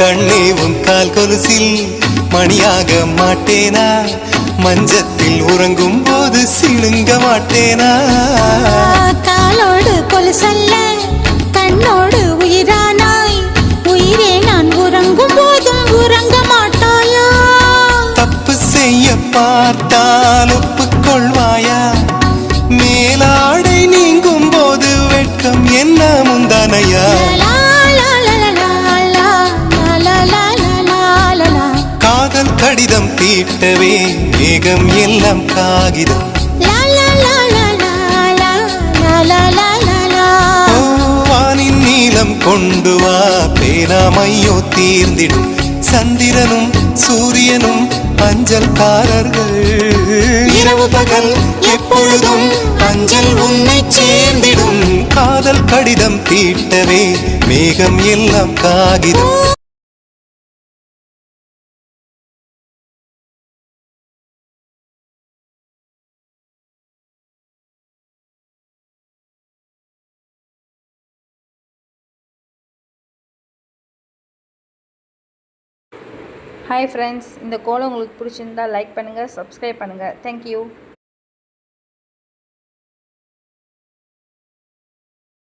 கண்ணே உன் கால் கொலுசில் மணியாக மாட்டேனா, மஞ்சத்தில் உறங்கும் போது சிணுங்க மாட்டேனா. காலோடு கொலுசல்ல கண்ணோடு உயிரானாய், உயிரே நான் உறங்கும் போதும் உறங்க மாட்டாயா. தப்பு செய்ய பார்த்தால் ஒப்புக்கொள்வாயா, மேலாடை நீங்கும் போது வெட்கம் என்ன முந்தானையா. காதல் கடிதம் தீட்டவே மேகம் எல்லாம் காகிதம், வானின் நீளம் கொண்டு வா பேராமையோ தீர்ந்திடும். சந்திரனும் சூரியனும் அஞ்சல்காரர்கள், இரவு பகல் எப்பொழுதும் அஞ்சல் உன்னை சேர்ந்திடும். காதல் கடிதம் தீட்டவே மேகம் எல்லாம் காகிதம். ஹாய் ஃப்ரெண்ட்ஸ், இந்த கோலம் உங்களுக்கு பிடிச்சிருந்தால் லைக் பண்ணுங்கள், சப்ஸ்கிரைப் பண்ணுங்கள். தேங்க்யூ.